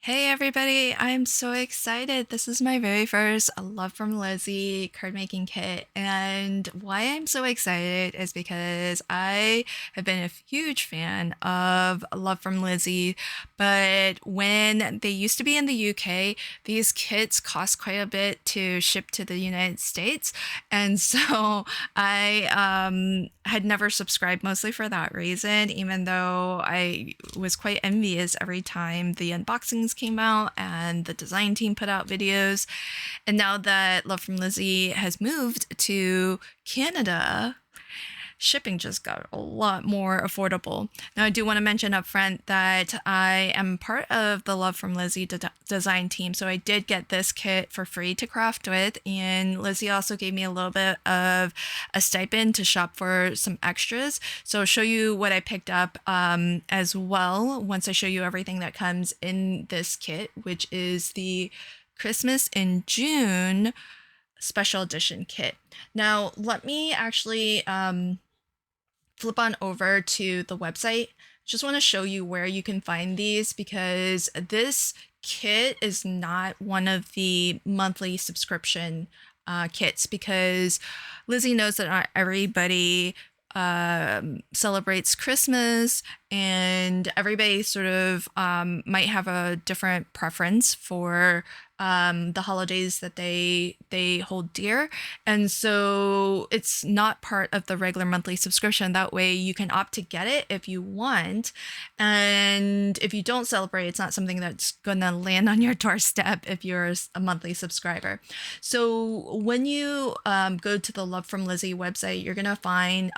Hey everybody, I'm so excited. This is my very first Love from Lizzie card making kit. And why I'm so excited is because I have been a huge fan of Love from Lizzie. But when they used to be in the UK, these kits cost quite a bit to ship to the United States. And so I had never subscribed mostly for that reason, even though I was quite envious every time the unboxings came out and the design team put out videos. And now that Love from Lizzie has moved to Canada, shipping just got a lot more affordable. Now, I do want to mention up front that I am part of the Love from Lizzie design team, so I did get this kit for free to craft with, and Lizzie also gave me a little bit of a stipend to shop for some extras. So I'll show you what I picked up as well once I show you everything that comes in this kit, which is the Christmas in June special edition kit. Now, let me actually flip on over to the website. Just want to show you where you can find these because this kit is not one of the monthly subscription kits because Lizzie knows that not everybody celebrates Christmas, and everybody sort of might have a different preference for the holidays that they hold dear, and so it's not part of the regular monthly subscription. That way, you can opt to get it if you want, and if you don't celebrate, it's not something that's gonna land on your doorstep if you're a monthly subscriber. So when you go to the Love from Lizzie website, you're gonna find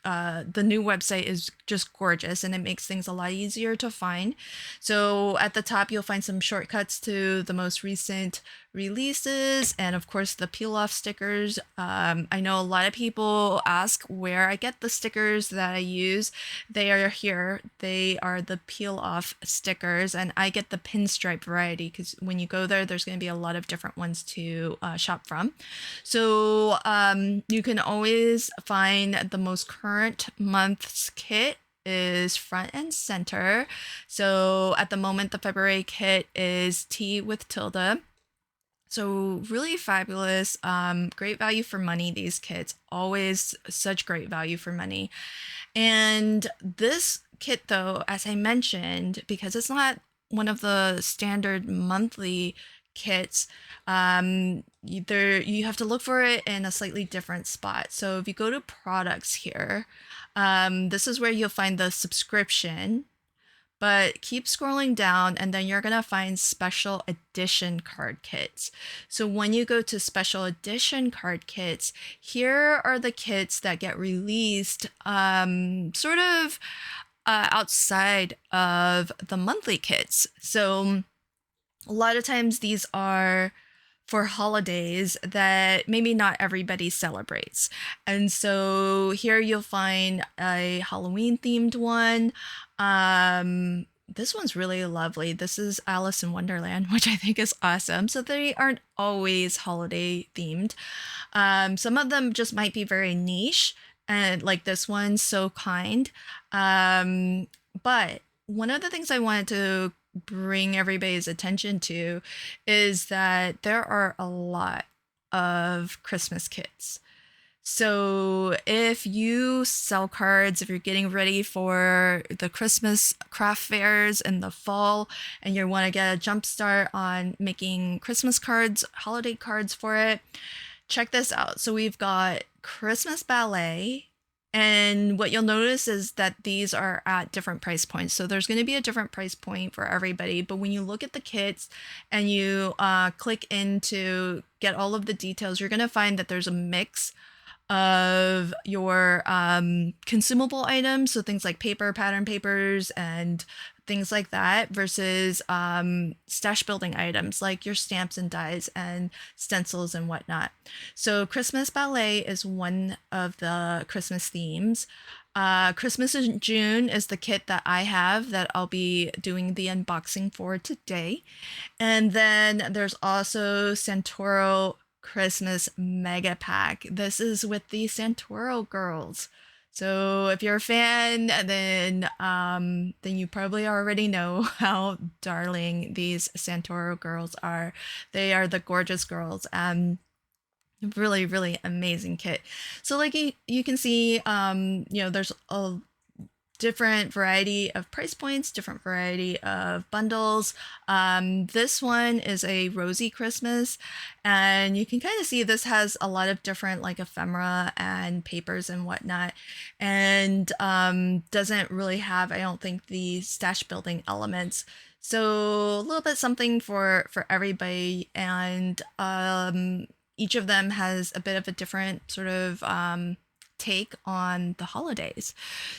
the new website is just gorgeous and it makes things a lot easier to find. So at the top, you'll find some shortcuts to the most recent releases and of course the peel off stickers. I know a lot of people ask where I get the stickers that I use. They are here. They are the peel off stickers, and I get the pinstripe variety because when you go there, there's going to be a lot of different ones to shop from. So you can always find the most current month's kit is front and center. So at the moment, the February kit is Tea with Tilda. So really fabulous, great value for money. These kits, always such great value for money. And this kit though, as I mentioned, because it's not one of the standard monthly kits, you have to look for it in a slightly different spot. So if you go to products here, this is where you'll find the subscription, but keep scrolling down and then you're going to find special edition card kits. So when you go to special edition card kits, here are the kits that get released sort of outside of the monthly kits. So a lot of times these are for holidays that maybe not everybody celebrates. And so here you'll find a Halloween themed one. This one's really lovely. This is Alice in Wonderland, which I think is awesome. So they aren't always holiday themed. Some of them just might be very niche, and like this one, So Kind. But one of the things I wanted to bring everybody's attention to is that there are a lot of Christmas kits. So if you sell cards, if you're getting ready for the Christmas craft fairs in the fall and you want to get a jump start on making Christmas cards, holiday cards for it, check this out. So we've got Christmas Ballet. And what you'll notice is that these are at different price points. So there's going to be a different price point for everybody. But when you look at the kits and you click in to get all of the details, you're going to find that there's a mix of your consumable items. So things like paper, pattern papers, and things like that versus stash building items like your stamps and dies and stencils and whatnot. So Christmas Ballet is one of the Christmas themes. Christmas in June is the kit that I have that I'll be doing the unboxing for today. And then there's also Santoro Christmas Mega Pack. This is with the Santoro girls. So if you're a fan, then you probably already know how darling these Santoro girls are. They are the gorgeous girls. Really, really amazing kit. So like you can see, there's a different variety of price points, different variety of bundles. This one is a rosy Christmas, and you can kind of see this has a lot of different like ephemera and papers and whatnot, and doesn't really have, I don't think, the stash building elements. So a little bit something for everybody, and each of them has a bit of a different sort of take on the holidays.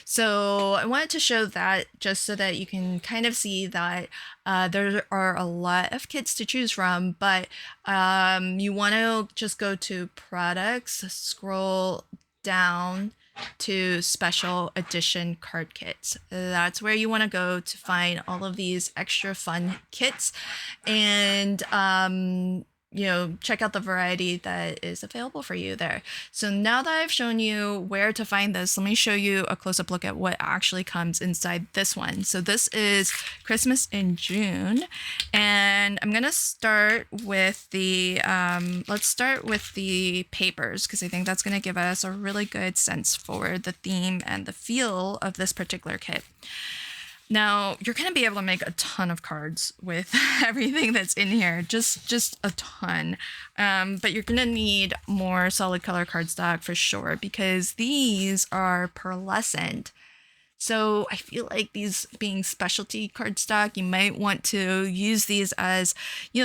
So I wanted to show that just so that you can kind of see that there are a lot of kits to choose from, but you want to just go to products, scroll down to special edition card kits. That's where you want to go to find all of these extra fun kits, and check out the variety that is available for you there. So now that I've shown you where to find this, let me show you a close-up look at what actually comes inside this one. So this is Christmas in June, and I'm gonna start with the let's start with the papers, because I think that's gonna give us a really good sense for the theme and the feel of this particular kit. Now, you're going to be able to make a ton of cards with everything that's in here, just a ton. But you're going to need more solid color cardstock for sure, because these are pearlescent. So I feel like these being specialty cardstock, you might want to use these as,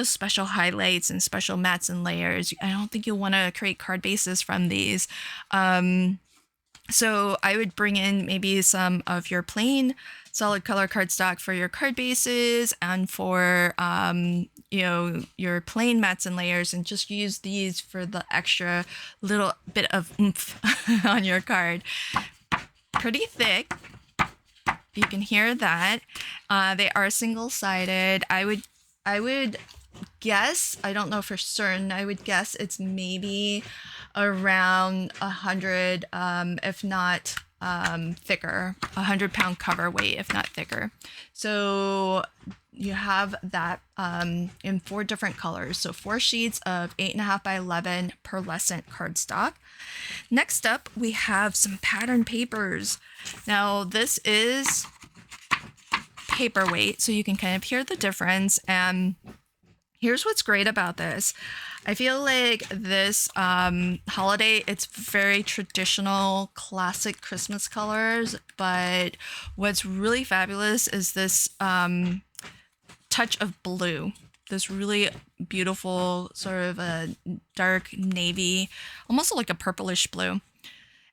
special highlights and special mats and layers. I don't think you'll want to create card bases from these. So I would bring in maybe some of your plain solid color cardstock for your card bases and for your plain mats and layers, and just use these for the extra little bit of oomph on your card. Pretty thick. You can hear that. They are single-sided. I would guess, I don't know for certain, I would guess it's maybe around 100, if not thicker, 100-pound cover weight, if not thicker. So you have that in 4 different colors. So 4 sheets of 8.5 by 11 pearlescent cardstock. Next up, we have some pattern papers. Now this is paperweight, so you can kind of hear the difference. And here's what's great about this. I feel like this holiday, it's very traditional, classic Christmas colors, but what's really fabulous is this touch of blue. This really beautiful sort of a dark navy, almost like a purplish blue.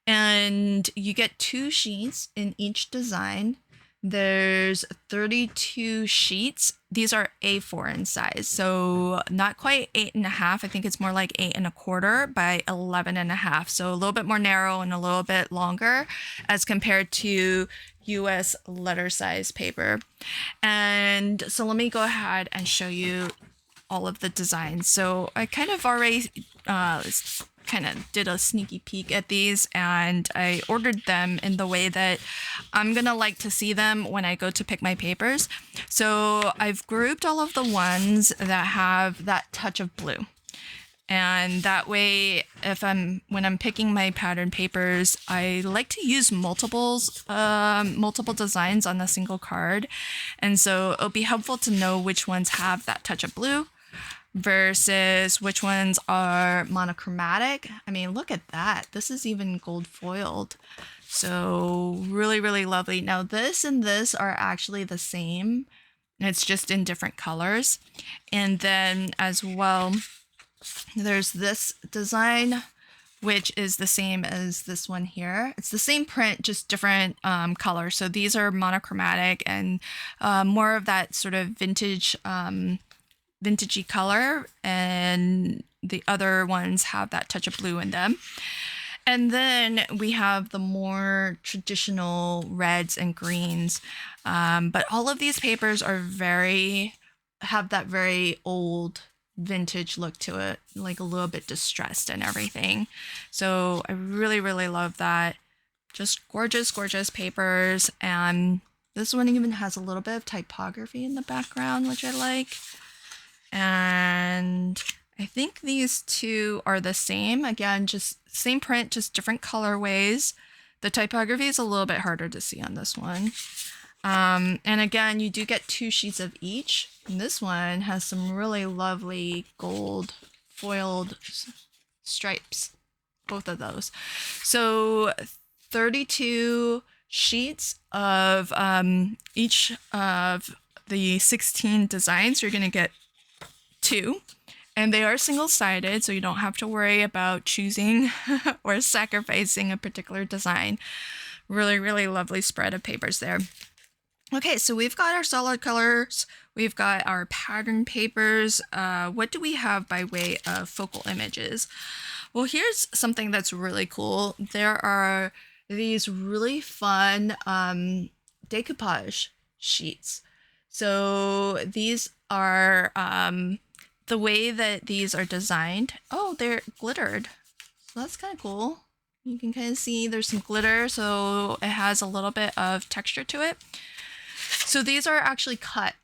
And you get 2 sheets in each design. There's 32 sheets. These are A4 in size, so not quite 8.5. I think it's more like 8.25 by 11.5. So a little bit more narrow and a little bit longer as compared to US letter size paper. And so let me go ahead and show you all of the designs. So I kind of already did a sneaky peek at these, and I ordered them in the way that I'm gonna like to see them when I go to pick my papers. So I've grouped all of the ones that have that touch of blue, and that way when I'm picking my pattern papers, I like to use multiple designs on a single card, and so it'll be helpful to know which ones have that touch of blue versus which ones are monochromatic. I mean, look at that. This is even gold foiled. So really, really lovely. Now this and this are actually the same. It's just in different colors. And then as well, there's this design, which is the same as this one here. It's the same print, just different color. So these are monochromatic and more of that sort of vintage vintagey color, and the other ones have that touch of blue in them. And then we have the more traditional reds and greens, but all of these papers are have that very old vintage look to it, like a little bit distressed and everything. So I really, really love that. Just gorgeous, gorgeous papers. And this one even has a little bit of typography in the background, which I like. And I think these two are the same. Again, just same print, just different colorways. The typography is a little bit harder to see on this one. And again, you do get 2 sheets of each. And this one has some really lovely gold foiled stripes, both of those. So 32 sheets of each of the 16 designs. You're going to get 2. And they are single-sided, so you don't have to worry about choosing or sacrificing a particular design. Really, really lovely spread of papers there. Okay, so we've got our solid colors. We've got our pattern papers. What do we have by way of focal images? Well, here's something that's really cool. There are these really fun decoupage sheets. So these are the way that these are designed. Oh, they're glittered. So that's kind of cool. You can kind of see there's some glitter, so it has a little bit of texture to it. So these are actually cut,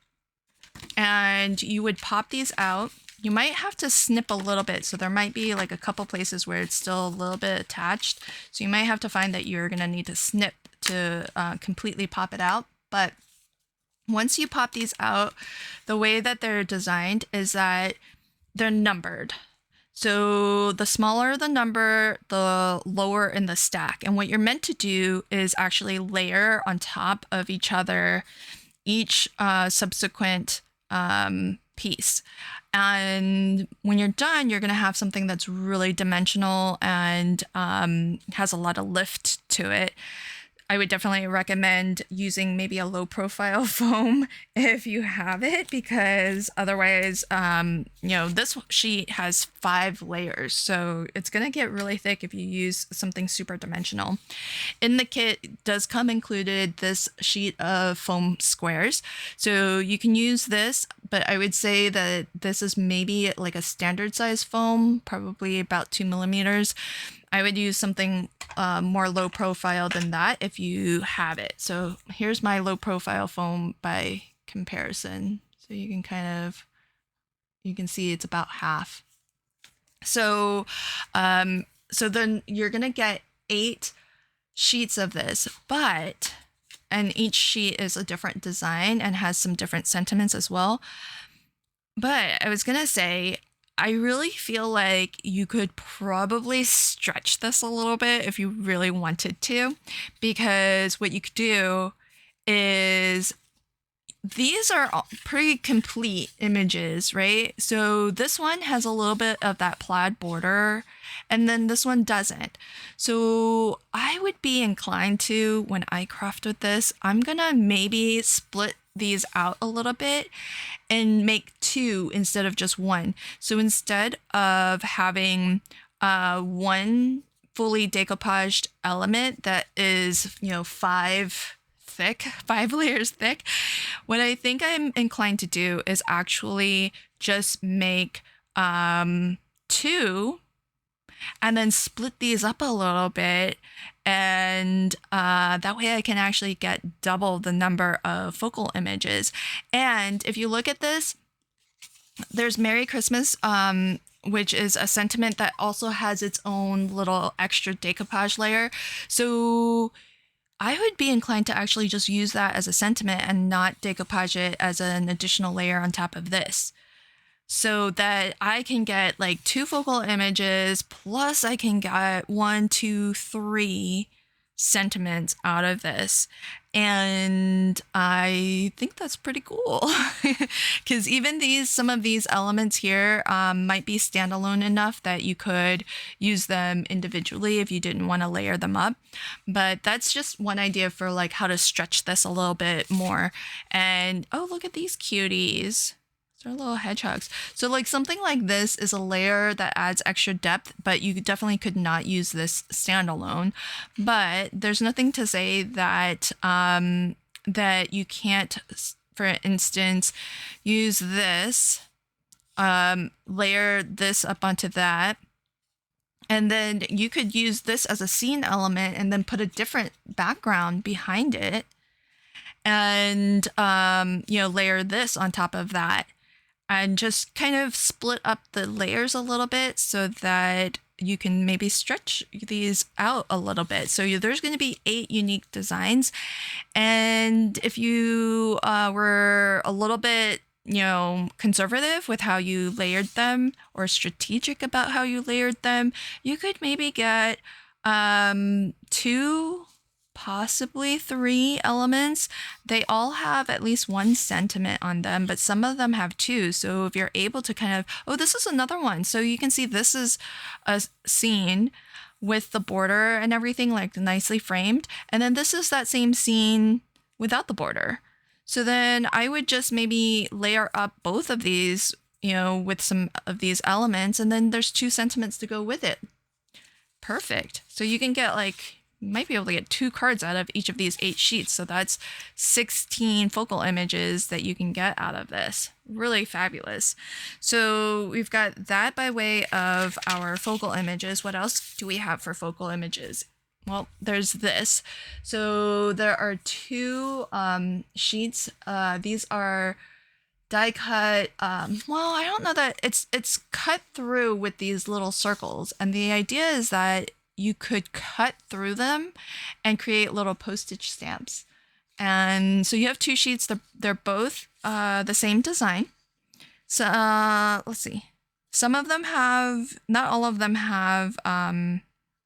and you would pop these out. You might have to snip a little bit, so there might be like a couple places where it's still a little bit attached. So you might have to find that you're gonna need to snip to completely pop it out. But once you pop these out, the way that they're designed is that they're numbered. So the smaller the number, the lower in the stack. And what you're meant to do is actually layer on top of each other each subsequent piece. And when you're done, you're going to have something that's really dimensional and has a lot of lift to it. I would definitely recommend using maybe a low profile foam if you have it, because otherwise, this sheet has 5 layers. So it's going to get really thick if you use something super dimensional. In the kit does come included this sheet of foam squares. So you can use this, but I would say that this is maybe like a standard size foam, probably about 2 millimeters. I would use something more low profile than that if you have it. So here's my low profile foam by comparison. So you can see it's about half. So, so then you're gonna get 8 sheets of this, and each sheet is a different design and has some different sentiments as well. But I was gonna say, I really feel like you could probably stretch this a little bit if you really wanted to, because what you could do is these are pretty complete images, right? So this one has a little bit of that plaid border, and then this one doesn't. So I would be inclined to, when I craft with this, I'm gonna maybe split these out a little bit and make 2 instead of just 1. So instead of having one fully decoupaged element that is 5 layers thick, what I think I'm inclined to do is actually just make 2 and then split these up a little bit, and that way I can actually get double the number of focal images. And if you look at this, there's Merry Christmas, which is a sentiment that also has its own little extra decoupage layer. So I would be inclined to actually just use that as a sentiment and not decoupage it as an additional layer on top of this, so that I can get like 2 focal images, plus I can get 1, 2, 3 sentiments out of this. And I think that's pretty cool, because even some of these elements here might be standalone enough that you could use them individually if you didn't want to layer them up. But that's just one idea for like how to stretch this a little bit more. And oh, look at these cuties. They're little hedgehogs. So like something like this is a layer that adds extra depth, but you definitely could not use this standalone. But there's nothing to say that that you can't, for instance, use this, layer this up onto that, And then you could use this as a scene element and then put a different background behind it and, layer this on top of that and just kind of split up the layers a little bit so that you can maybe stretch these out a little bit. So there's going to be 8 unique designs. And if you were a little bit, conservative with how you layered them or strategic about how you layered them, you could maybe get 2, possibly 3 elements. They all have at least 1 sentiment on them, but some of them have 2. So if you're able to kind of, this is another one. So you can see this is a scene with the border and everything like nicely framed. And then this is that same scene without the border. So then I would just maybe layer up both of these, with some of these elements, and then there's 2 sentiments to go with it. Perfect. So you can get might be able to get 2 cards out of each of these 8 sheets. So that's 16 focal images that you can get out of this. Really fabulous. So we've got that by way of our focal images. What else do we have for focal images? Well, there's this. So there are 2 sheets. These are die cut. I don't know that it's cut through with these little circles. And the idea is that you could cut through them and create little postage stamps. And so you have 2 sheets. They're both the same design. So let's see. Some of them have, not all of them have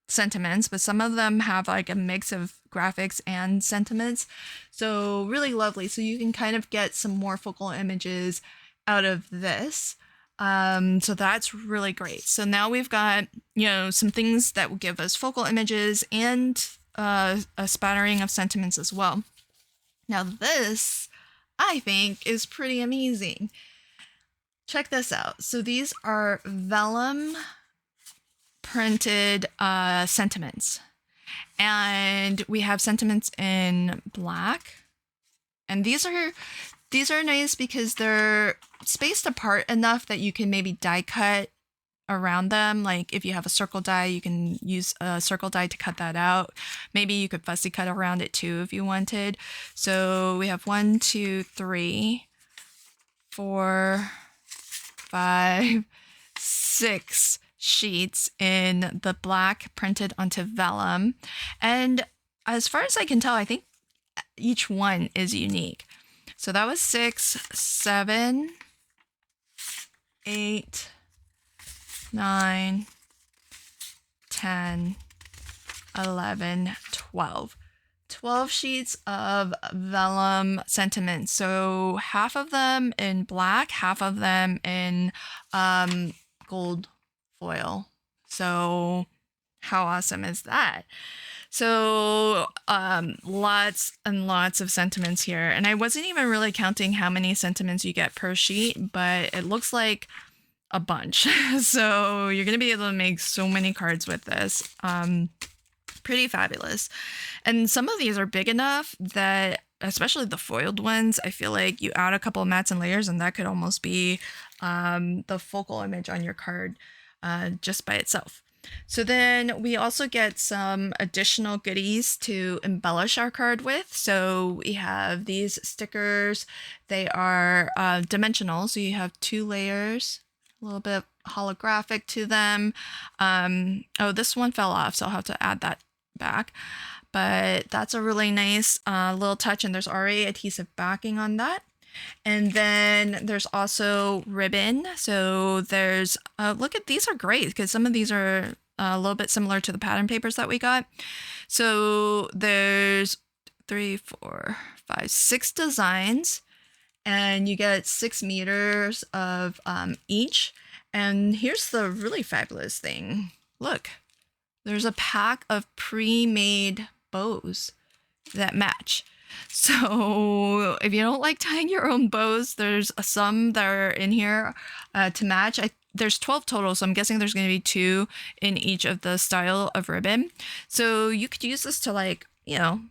sentiments, but some of them have a mix of graphics and sentiments. So really lovely. So you can kind of get some more focal images out of this. So that's really great. So now we've got, some things that will give us focal images and a spattering of sentiments as well. Now this, I think, is pretty amazing. Check this out. So these are vellum printed sentiments. And we have sentiments in black. And these are nice because they're spaced apart enough that you can maybe die cut around them. Like if you have a circle die, you can use a circle die to cut that out. Maybe you could fussy cut around it too if you wanted. So we have 1, 2, 3, 4, 5, 6 sheets in the black printed onto vellum. And as far as I can tell, I think each one is unique. So that was 6, 7, 8, 9, 10, 11, 12. 12 sheets of vellum sentiments. So half of them in black, half of them in gold foil. So how awesome is that? So lots and lots of sentiments here. And I wasn't even really counting how many sentiments you get per sheet, but it looks like a bunch. So you're going to be able to make so many cards with this. Pretty fabulous. And some of these are big enough that, especially the foiled ones, I feel like you add a couple of mats and layers and that could almost be the focal image on your card just by itself. So then we also get some additional goodies to embellish our card with. So we have these stickers. They are dimensional. So you have 2 layers, a little bit holographic to them. This one fell off, so I'll have to add that back. But that's a really nice little touch, and there's already adhesive backing on that. And then there's also ribbon. So there's, look at, these are great because some of these are a little bit similar to the pattern papers that we got. So there's 3, 4, 5, 6 designs, and you get 6 meters of each. And here's the really fabulous thing. Look, there's a pack of pre-made bows that match. So if you don't like tying your own bows, there's some that are in here to match. There's 12 total, so I'm guessing there's going to be 2 in each of the style of ribbon. So you could use this to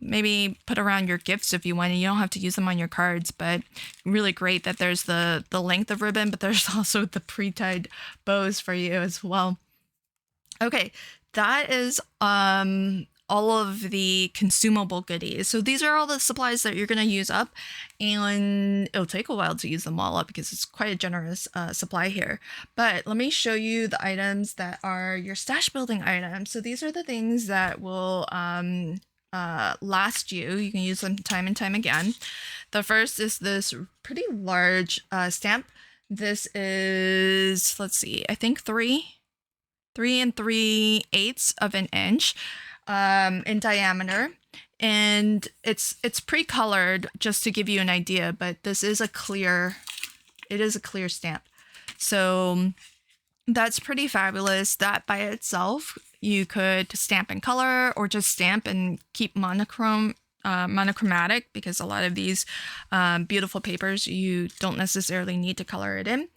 maybe put around your gifts if you want. You don't have to use them on your cards, but really great that there's the length of ribbon, but there's also the pre-tied bows for you as well. Okay, that is all of the consumable goodies. So these are all the supplies that you're going to use up, and it'll take a while to use them all up because it's quite a generous supply here. But let me show you the items that are your stash building items. So these are the things that will last you. You can use them time and time again. The first is this pretty large stamp. This is, let's see, I think 3 3 3/8 of an inch in diameter, and it's pre-colored just to give you an idea, but this is it is a clear stamp, so that's pretty fabulous. That by itself you could stamp in color or just stamp and keep monochromatic, because a lot of these beautiful papers you don't necessarily need to color it in.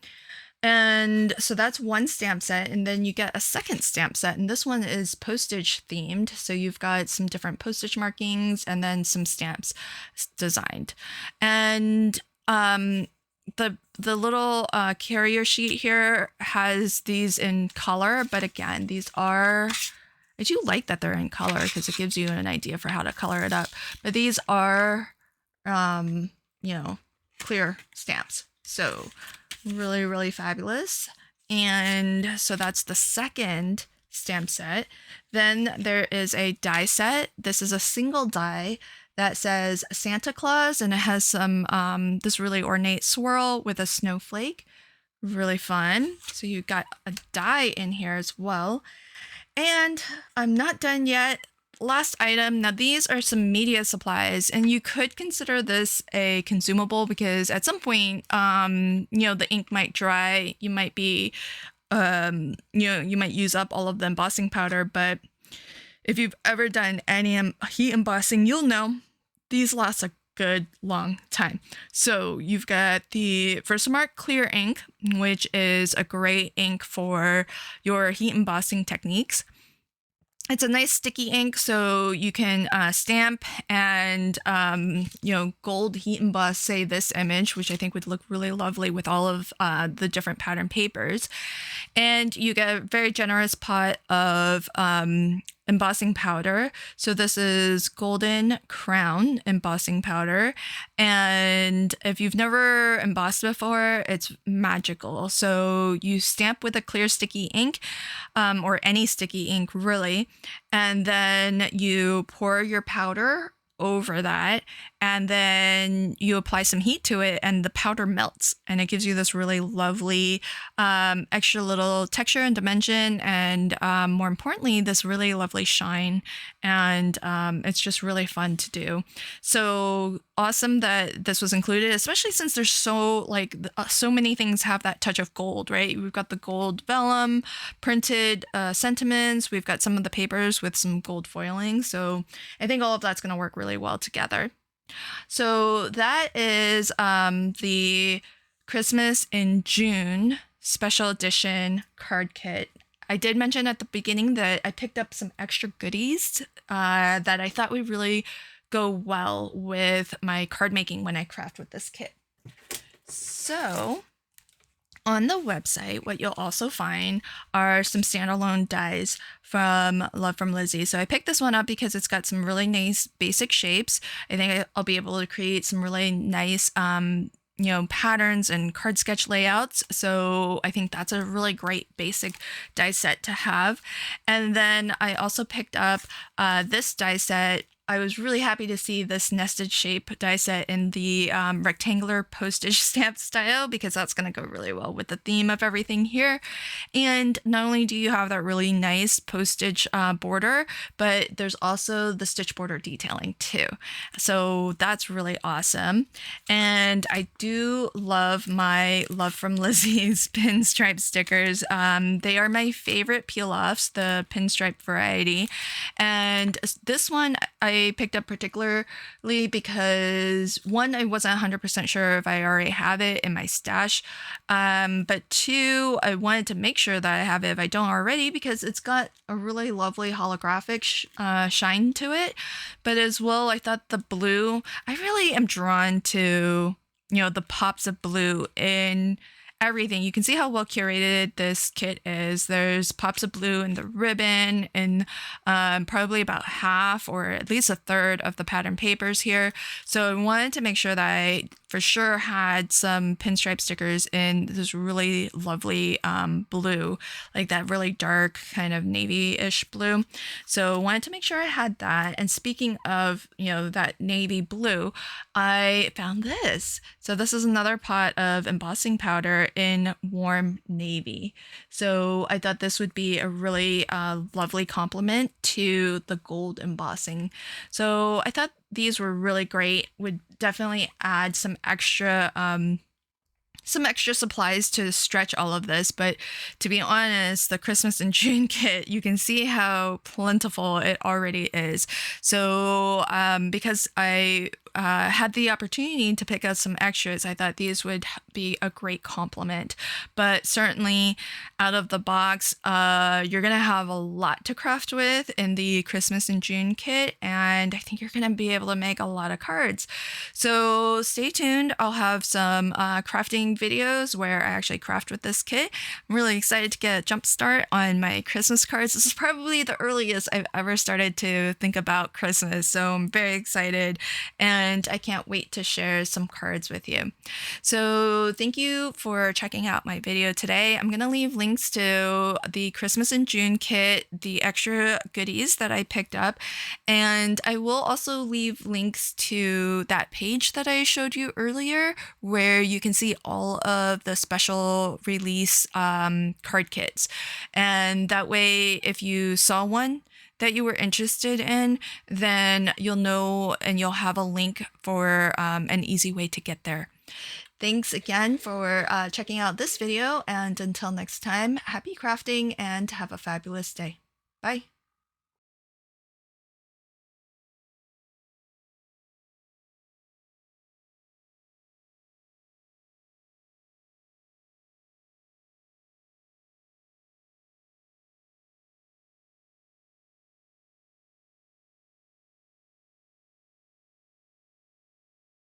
And so that's one stamp set, and then you get a second stamp set, and this one is postage themed. So you've got some different postage markings and then some stamps designed. And the little carrier sheet here has these in color, but again, I do like that they're in color because it gives you an idea for how to color it up. But these are, clear stamps. So really, really fabulous. And so that's the second stamp set. Then there is a die set. This is a single die that says Santa Claus, and it has some this really ornate swirl with a snowflake. Really fun. So you've got a die in here as well. And I'm not done yet. Last item. Now these are some media supplies, and you could consider this a consumable because at some point, the ink might dry. You might be, you might use up all of the embossing powder. But if you've ever done any heat embossing, you'll know these last a good long time. So you've got the Versamark clear ink, which is a great ink for your heat embossing techniques. It's a nice sticky ink, so you can stamp and, gold heat emboss, say, this image, which I think would look really lovely with all of the different pattern papers. And you get a very generous pot of embossing powder. So this is Golden Crown embossing powder. And if you've never embossed before, it's magical. So you stamp with a clear sticky ink, or any sticky ink really, and then you pour your powder over that, and then you apply some heat to it, and the powder melts, and it gives you this really lovely extra little texture and dimension, and more importantly, this really lovely shine. And it's just really fun to do. So awesome that this was included, especially since there's so many things have that touch of gold, right? We've got the gold vellum printed sentiments. We've got some of the papers with some gold foiling. So I think all of that's going to work really well together. So that is the Christmas in June special edition card kit. I did mention at the beginning that I picked up some extra goodies that I thought would really go well with my card making when I craft with this kit. So on the website, what you'll also find are some standalone dies from Love from Lizzie. So I picked this one up because it's got some really nice basic shapes. I think I'll be able to create some really nice patterns and card sketch layouts. So I think that's a really great basic die set to have. And then I also picked up this die set. I was really happy to see this nested shape die set in the rectangular postage stamp style, because that's going to go really well with the theme of everything here. And not only do you have that really nice postage border, but there's also the stitch border detailing too. So that's really awesome. And I do love my Love from Lizzie's pinstripe stickers. They are my favorite peel-offs, the pinstripe variety. And this one I picked up particularly because, one, I wasn't 100% sure if I already have it in my stash, but two, I wanted to make sure that I have it if I don't already, because it's got a really lovely holographic shine to it. But as well, I thought the blue, I really am drawn to the pops of blue in everything. You can see how well curated this kit is. There's pops of blue in the ribbon and probably about half or at least a third of the pattern papers here. So I wanted to make sure that I for sure had some pinstripe stickers in this really lovely blue, like that really dark kind of navy-ish blue. So I wanted to make sure I had that. And speaking of, that navy blue, I found this. So this is another pot of embossing powder in warm navy. So I thought this would be a really lovely complement to the gold embossing. So I thought these were really great, would definitely add some extra supplies to stretch all of this. But to be honest, the Christmas in June kit, you can see how plentiful it already is. So because I had the opportunity to pick out some extras, I thought these would be a great complement. But certainly out of the box, you're going to have a lot to craft with in the Christmas in June kit, and I think you're going to be able to make a lot of cards. So stay tuned. I'll have some crafting videos where I actually craft with this kit. I'm really excited to get a jump start on my Christmas cards. This is probably the earliest I've ever started to think about Christmas, so I'm very excited, and I can't wait to share some cards with you. So thank you for checking out my video today. I'm going to leave links to the Christmas in June kit, the extra goodies that I picked up, and I will also leave links to that page that I showed you earlier where you can see all of the special release card kits. And that way, if you saw one that you were interested in, then you'll know and you'll have a link for an easy way to get there. Thanks again for checking out this video, and until next time, happy crafting and have a fabulous day. Bye.